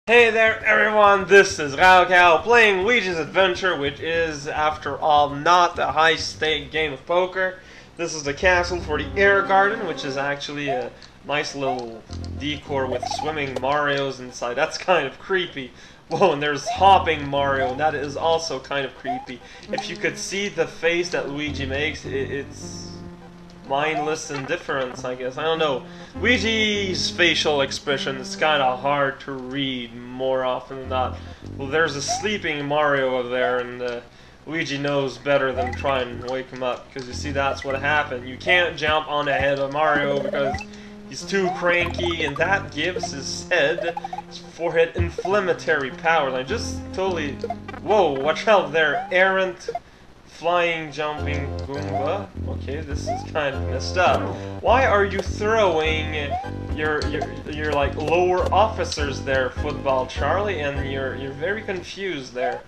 Hey there everyone, this is Raocow playing Luigi's Adventure, which is, after all, not a high-stake game of poker. This is the castle for the air garden, which is actually a nice little decor with swimming Marios inside. That's kind of creepy. Whoa, and there's hopping Mario, and that is also kind of creepy. If you could see the face that Luigi makes, it's mindless indifference, I guess. I don't know. Luigi's facial expression is kind of hard to read more often than not. Well, there's a sleeping Mario over there, and Luigi knows better than try and wake him up, because you see, that's what happened. You can't jump on the head of Mario because he's too cranky, and that gives his forehead, inflammatory power. Like, just totally... Whoa, watch out there, errant... Flying, jumping Goomba. Okay, this is kind of messed up. Why are you throwing your like lower officers there, Football Charlie? And you're very confused there.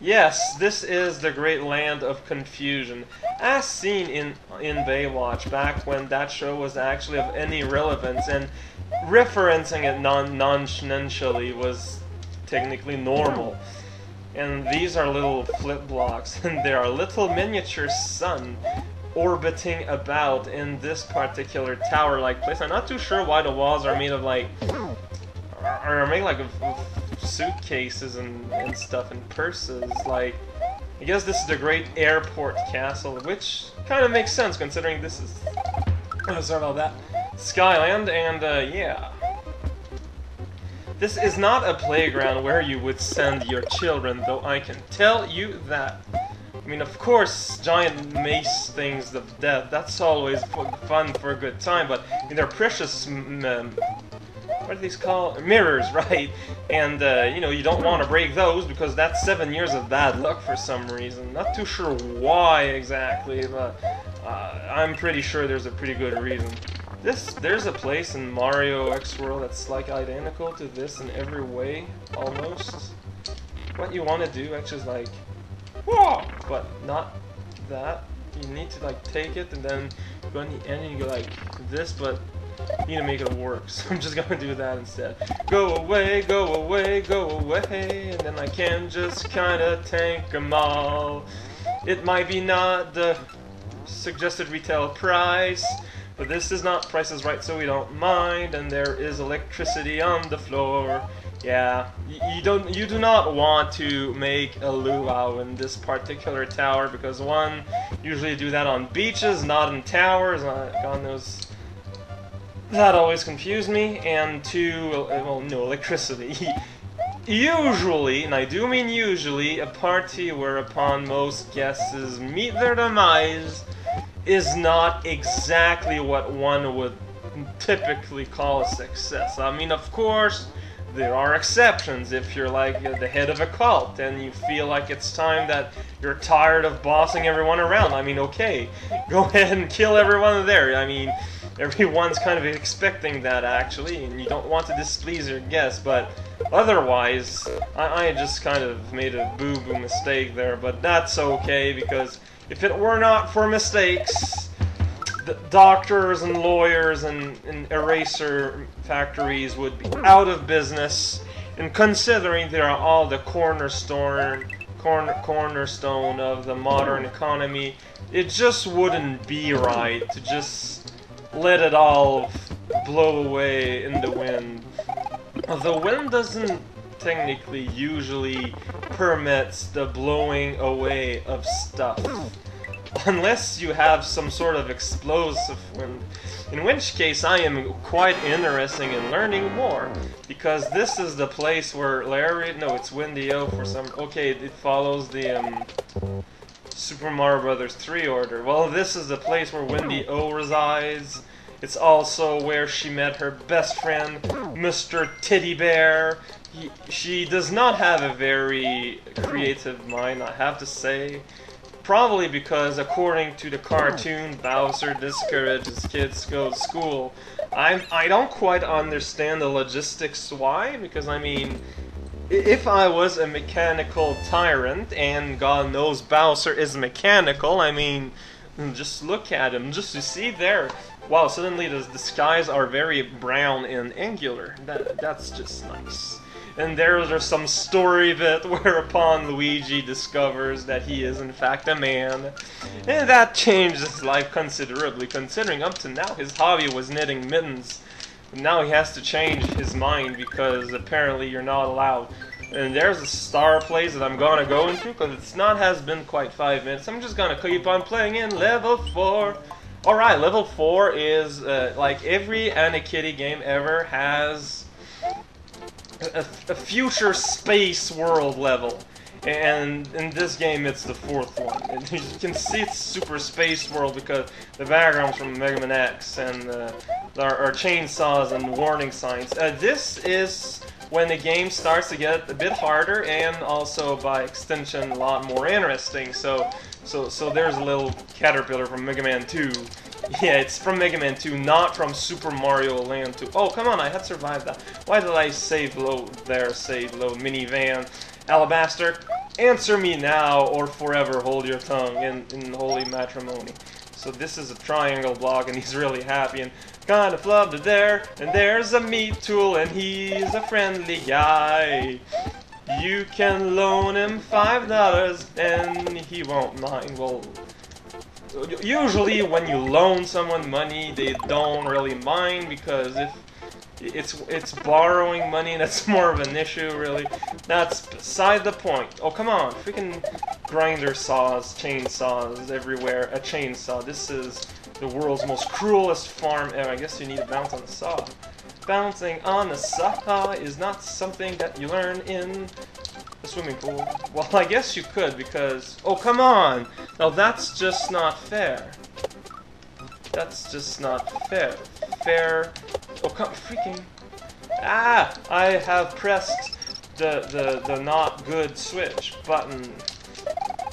Yes, this is the great land of confusion, as seen in Baywatch, back when that show was actually of any relevance, and referencing it nonchalantly was technically normal. And these are little flip blocks, and there are little miniature sun orbiting about in this particular tower-like place. I'm not too sure why the walls are made of like, of suitcases and stuff and purses. Like, I guess this is the great airport castle, which kind of makes sense considering this is sorry about that, Skyland, and yeah. This is not a playground where you would send your children, though I can tell you that. I mean, of course, giant mace things of death, that's always fun for a good time, but I mean, they're precious, what are these called? Mirrors, right? And, you know, you don't want to break those because that's 7 years of bad luck for some reason. Not too sure why exactly, but I'm pretty sure there's a pretty good reason. There's a place in Mario X World that's like identical to this in every way, almost. What you want to do actually is like, whoa, but not that. You need to like take it and then go on the end and you go like this, but you need to make it work. So I'm just gonna do that instead. Go away, go away, go away, and then I can just kinda tank them all. It might be not the suggested retail price, but this is not Price is Right, so we don't mind, and there is electricity on the floor. Yeah, you do not want to make a luau in this particular tower, because one, usually do that on beaches, not in towers. God knows, that always confused me. And two, well, no electricity. Usually, and I do mean usually, a party whereupon most guests meet their demise is not exactly what one would typically call a success. I mean, of course, there are exceptions. If you're like the head of a cult and you feel like it's time that you're tired of bossing everyone around, I mean, okay, go ahead and kill everyone there. I mean, everyone's kind of expecting that, actually, and you don't want to displease your guests, but otherwise, I just kind of made a boo-boo mistake there, but that's okay, because if it were not for mistakes, the doctors and lawyers and eraser factories would be out of business. And considering they are all the cornerstone of the modern economy, it just wouldn't be right to just let it all blow away in the wind. The wind doesn't technically usually permits the blowing away of stuff, unless you have some sort of explosive wind, in which case I am quite interested in learning more, because this is the place where Larry, no, it's Windy-O for some, okay, it follows the Super Mario Brothers 3 order. Well, this is the place where Windy-O resides. It's also where she met her best friend, Mr. Teddy Bear. She does not have a very creative mind, I have to say. Probably because, according to the cartoon, Bowser discourages kids to go to school. I don't quite understand the logistics why, because I mean, if I was a mechanical tyrant, and God knows Bowser is mechanical, I mean, just look at him, just to see there. Wow, suddenly the skies are very brown and angular. That's just nice. and there's some story bit whereupon Luigi discovers that he is in fact a man. And that changed his life considerably, considering up to now his hobby was knitting mittens. But now he has to change his mind because apparently you're not allowed. And there's a star place that I'm gonna go into because has been quite 5 minutes. I'm just gonna keep on playing in level 4. Alright, level 4 is like every Anakitty game ever has a future space world level. And in this game it's the 4th one. And you can see it's Super Space World because the background's from Mega Man X and there are chainsaws and warning signs. This is when the game starts to get a bit harder and also by extension a lot more interesting. So there's a little caterpillar from Mega Man 2. Yeah, it's from Mega Man 2, not from Super Mario Land 2. Oh, come on, I had survived that. Why did I save load there, save load, minivan? Alabaster, answer me now or forever hold your tongue in holy matrimony. So this is a triangle block and he's really happy and kind of flubbed it there. And there's a meat tool and he's a friendly guy. You can loan him $5 and he won't mind. Well, usually when you loan someone money, they don't really mind because if it's borrowing money, that's more of an issue, really. That's beside the point. Oh, come on. Freaking grinder saws, chainsaws everywhere. A chainsaw. This is the world's most cruelest farm ever. I guess you need to bounce on the saw. Bouncing on the saw is not something that you learn in the swimming pool. Well, I guess you could because... Oh, come on! Now, that's just not fair. That's just not fair. Fair... Oh, come... Freaking... Ah! I have pressed the not good switch button.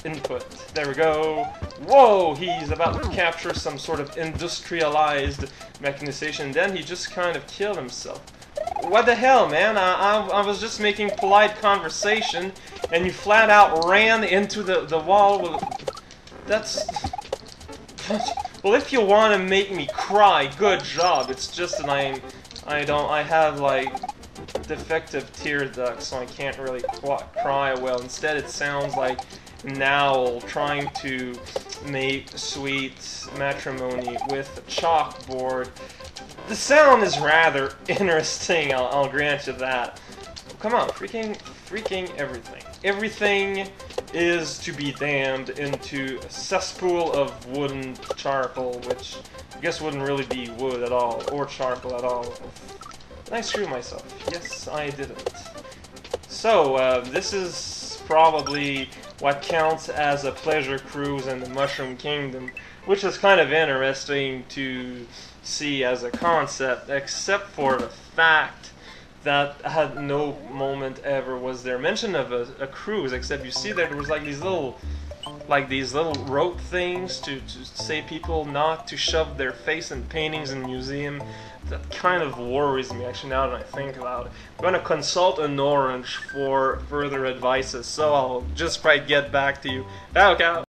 Input. There we go. Whoa! He's about to capture some sort of industrialized mechanization. Then he just kind of killed himself. What the hell, man? I was just making polite conversation, and you flat out ran into the wall with... That's... Well, if you want to make me cry, good job. It's just that I have, like, defective tear ducts, so I can't really cry well. Instead, it sounds like an owl trying to make sweet matrimony with a chalkboard. The sound is rather interesting, I'll grant you that. Come on, freaking everything. Everything is to be damned into a cesspool of wooden charcoal, which I guess wouldn't really be wood at all, or charcoal at all. Did I screw myself? Yes, I didn't. So, this is probably what counts as a pleasure cruise in the Mushroom Kingdom, which is kind of interesting to see as a concept, except for the fact that at no moment ever was there mention of a cruise, except you see that there was like these little rope things to say people not to shove their face in paintings in museum. That kind of worries me, actually, now that I think about it. I'm going to consult an orange for further advices, so I'll just try to get back to you. Okay.